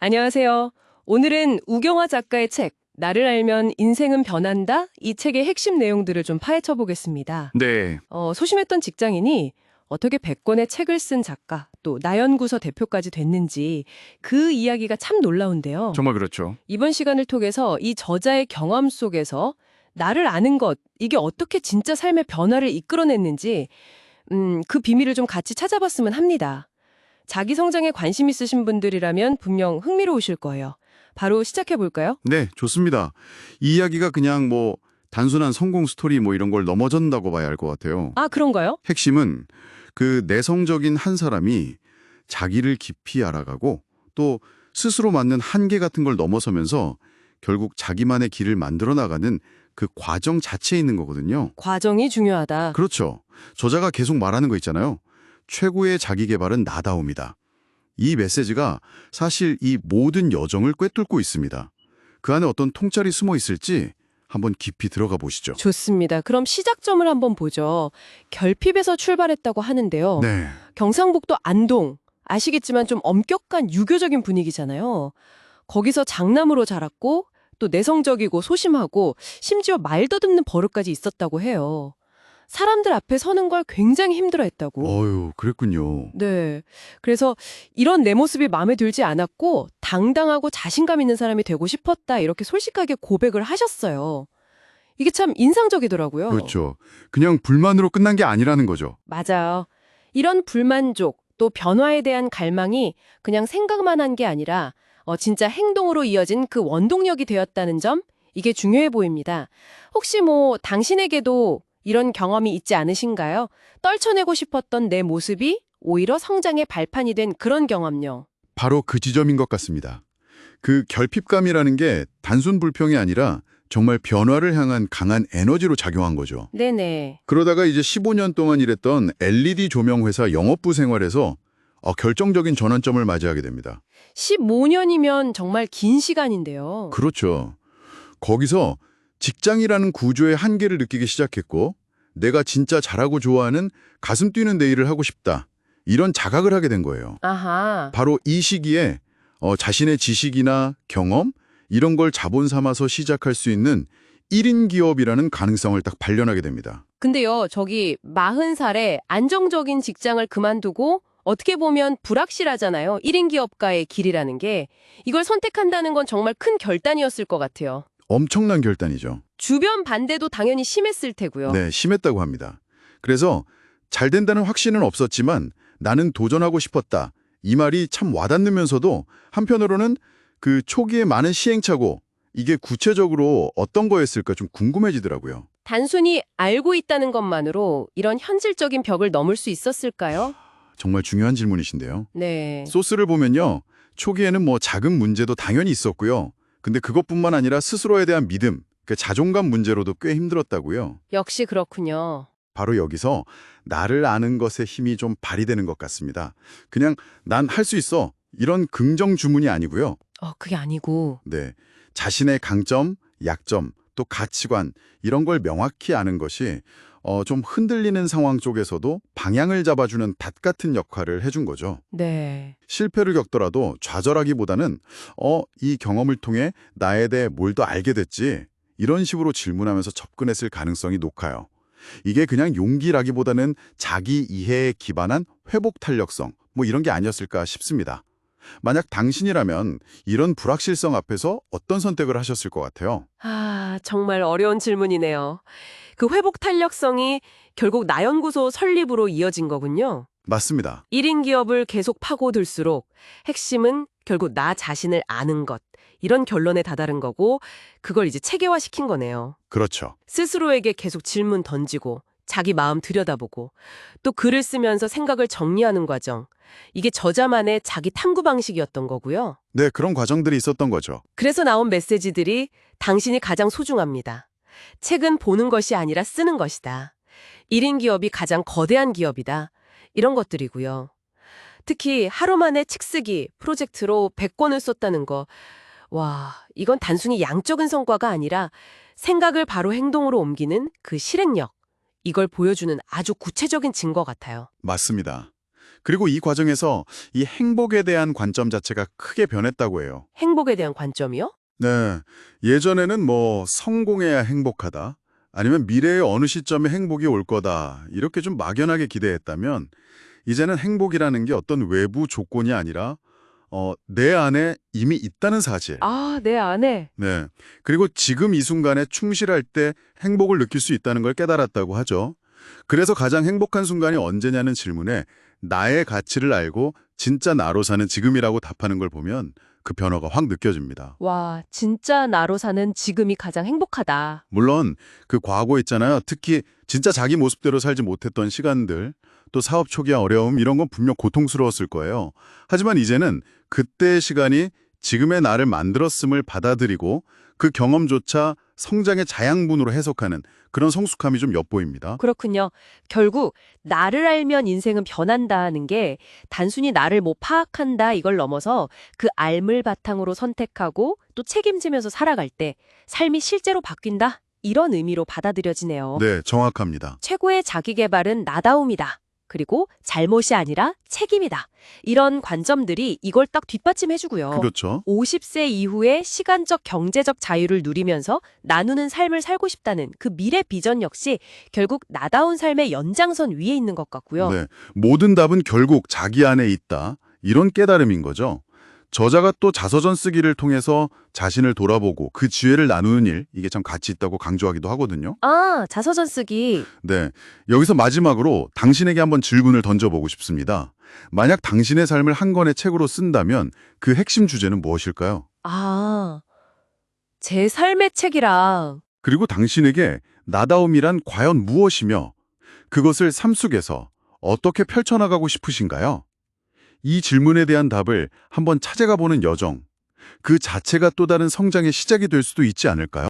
안녕하세요. 오늘은 우경화 작가의 책, 나를 알면 인생은 변한다? 이 책의 핵심 내용들을 좀 파헤쳐 보겠습니다. 네, 소심했던 직장인이 어떻게 100권의 책을 쓴 작가, 또 나연구서 대표까지 됐는지 그 이야기가 참 놀라운데요. 정말 그렇죠. 이번 시간을 통해서 이 저자의 경험 속에서 나를 아는 것, 이게 어떻게 진짜 삶의 변화를 이끌어냈는지 그 비밀을 좀 같이 찾아봤으면 합니다. 자기 성장에 관심 있으신 분들이라면 분명 흥미로우실 거예요. 바로 시작해 볼까요? 네, 좋습니다. 이 이야기가 그냥 단순한 성공 스토리 이런 걸 넘어전다고 봐야 할 것 같아요. 아, 그런가요? 핵심은 그 내성적인 한 사람이 자기를 깊이 알아가고 또 스스로 맞는 한계 같은 걸 넘어서면서 결국 자기만의 길을 만들어 나가는 그 과정 자체에 있는 거거든요. 과정이 중요하다. 그렇죠. 저자가 계속 말하는 거 있잖아요. 최고의 자기 개발은 나다움이다. 이 메시지가 사실 이 모든 여정을 꿰뚫고 있습니다. 그 안에 어떤 통찰이 숨어 있을지 한번 깊이 들어가 보시죠. 좋습니다. 그럼 시작점을 한번 보죠. 결핍에서 출발했다고 하는데요. 네, 경상북도 안동. 아시겠지만 좀 엄격한 유교적인 분위기잖아요. 거기서 장남으로 자랐고 또 내성적이고 소심하고 심지어 말 더듬는 버릇까지 있었다고 해요. 사람들 앞에 서는 걸 굉장히 힘들어했다고. 어유, 그랬군요. 네. 그래서 이런 내 모습이 마음에 들지 않았고 당당하고 자신감 있는 사람이 되고 싶었다 이렇게 솔직하게 고백을 하셨어요. 이게 참 인상적이더라고요. 그렇죠. 그냥 불만으로 끝난 게 아니라는 거죠. 맞아요. 이런 불만족 또 변화에 대한 갈망이 그냥 생각만 한 게 아니라 진짜 행동으로 이어진 그 원동력이 되었다는 점 이게 중요해 보입니다. 혹시 당신에게도 이런 경험이 있지 않으신가요? 떨쳐내고 싶었던 내 모습이 오히려 성장의 발판이 된 그런 경험요. 바로 그 지점인 것 같습니다. 그 결핍감이라는 게 단순 불평이 아니라 정말 변화를 향한 강한 에너지로 작용한 거죠. 네네. 그러다가 이제 15년 동안 일했던 LED 조명 회사 영업부 생활에서 결정적인 전환점을 맞이하게 됩니다. 15년이면 정말 긴 시간인데요. 그렇죠. 거기서 직장이라는 구조의 한계를 느끼기 시작했고 내가 진짜 잘하고 좋아하는 가슴 뛰는 내 일을 하고 싶다. 이런 자각을 하게 된 거예요. 아하. 바로 이 시기에 자신의 지식이나 경험 이런 걸 자본 삼아서 시작할 수 있는 1인 기업이라는 가능성을 딱 발견하게 됩니다. 근데요, 저기 40살에 안정적인 직장을 그만두고 어떻게 보면 불확실하잖아요. 1인 기업가의 길이라는 게. 이걸 선택한다는 건 정말 큰 결단이었을 것 같아요. 엄청난 결단이죠. 주변 반대도 당연히 심했을 테고요. 네, 심했다고 합니다. 그래서 잘 된다는 확신은 없었지만 나는 도전하고 싶었다. 이 말이 참 와닿으면서도 한편으로는 그 초기에 많은 시행착오, 이게 구체적으로 어떤 거였을까 좀 궁금해지더라고요. 단순히 알고 있다는 것만으로 이런 현실적인 벽을 넘을 수 있었을까요? 정말 중요한 질문이신데요. 네. 소스를 보면요. 초기에는 작은 문제도 당연히 있었고요. 근데 그것뿐만 아니라 스스로에 대한 믿음, 그 자존감 문제로도 꽤 힘들었다고요. 역시 그렇군요. 바로 여기서 나를 아는 것의 힘이 좀 발휘되는 것 같습니다. 그냥 난 할 수 있어. 이런 긍정 주문이 아니고요. 그게 아니고. 네. 자신의 강점, 약점, 또 가치관 이런 걸 명확히 아는 것이 좀 흔들리는 상황 쪽에서도 방향을 잡아주는 닷 같은 역할을 해준 거죠. 네. 실패를 겪더라도 좌절하기보다는 이 경험을 통해 나에 대해 뭘 더 알게 됐지 이런 식으로 질문하면서 접근했을 가능성이 높아요. 이게 그냥 용기라기보다는 자기 이해에 기반한 회복 탄력성 이런 게 아니었을까 싶습니다. 만약 당신이라면 이런 불확실성 앞에서 어떤 선택을 하셨을 것 같아요? 정말 어려운 질문이네요. 그 회복 탄력성이 결국 나연구소 설립으로 이어진 거군요. 맞습니다. 1인 기업을 계속 파고들수록 핵심은 결국 나 자신을 아는 것, 이런 결론에 다다른 거고 그걸 이제 체계화시킨 거네요. 그렇죠. 스스로에게 계속 질문 던지고 자기 마음 들여다보고 또 글을 쓰면서 생각을 정리하는 과정. 이게 저자만의 자기 탐구 방식이었던 거고요. 네, 그런 과정들이 있었던 거죠. 그래서 나온 메시지들이 당신이 가장 소중합니다. 책은 보는 것이 아니라 쓰는 것이다. 1인 기업이 가장 거대한 기업이다. 이런 것들이고요. 특히 하루 만에 책 쓰기 프로젝트로 100권을 썼다는 거. 와, 이건 단순히 양적인 성과가 아니라 생각을 바로 행동으로 옮기는 그 실행력. 이걸 보여주는 아주 구체적인 증거 같아요. 맞습니다. 그리고 이 과정에서 이 행복에 대한 관점 자체가 크게 변했다고 해요. 행복에 대한 관점이요? 네. 예전에는 뭐 성공해야 행복하다, 아니면 미래의 어느 시점에 행복이 올 거다, 이렇게 좀 막연하게 기대했다면 이제는 행복이라는 게 어떤 외부 조건이 아니라 내 안에 이미 있다는 사실. 아, 내 안에. 네. 그리고 지금 이 순간에 충실할 때 행복을 느낄 수 있다는 걸 깨달았다고 하죠. 그래서 가장 행복한 순간이 언제냐는 질문에 나의 가치를 알고 진짜 나로 사는 지금이라고 답하는 걸 보면 그 변화가 확 느껴집니다. 와, 진짜 나로 사는 지금이 가장 행복하다. 물론 그 과거 있잖아요. 특히 진짜 자기 모습대로 살지 못했던 시간들, 또 사업 초기의 어려움, 이런 건 분명 고통스러웠을 거예요. 하지만 이제는 그때의 시간이 지금의 나를 만들었음을 받아들이고 그 경험조차 성장의 자양분으로 해석하는 그런 성숙함이 좀 엿보입니다. 그렇군요. 결국 나를 알면 인생은 변한다는 게 단순히 나를 파악한다 이걸 넘어서 그 알물 바탕으로 선택하고 또 책임지면서 살아갈 때 삶이 실제로 바뀐다. 이런 의미로 받아들여지네요. 네, 정확합니다. 최고의 자기 개발은 나다움이다. 그리고 잘못이 아니라 책임이다. 이런 관점들이 이걸 딱 뒷받침해주고요. 그렇죠. 50세 이후에 시간적 경제적 자유를 누리면서 나누는 삶을 살고 싶다는 그 미래 비전 역시 결국 나다운 삶의 연장선 위에 있는 것 같고요. 네, 모든 답은 결국 자기 안에 있다. 이런 깨달음인 거죠. 저자가 또 자서전 쓰기를 통해서 자신을 돌아보고 그 지혜를 나누는 일, 이게 참 가치 있다고 강조하기도 하거든요. 아, 자서전 쓰기. 네, 여기서 마지막으로 당신에게 한번 질문을 던져보고 싶습니다. 만약 당신의 삶을 한 권의 책으로 쓴다면 그 핵심 주제는 무엇일까요? 아, 제 삶의 책이랑 그리고 당신에게 나다움이란 과연 무엇이며 그것을 삶 속에서 어떻게 펼쳐나가고 싶으신가요? 이 질문에 대한 답을 한번 찾아가 보는 여정, 그 자체가 또 다른 성장의 시작이 될 수도 있지 않을까요?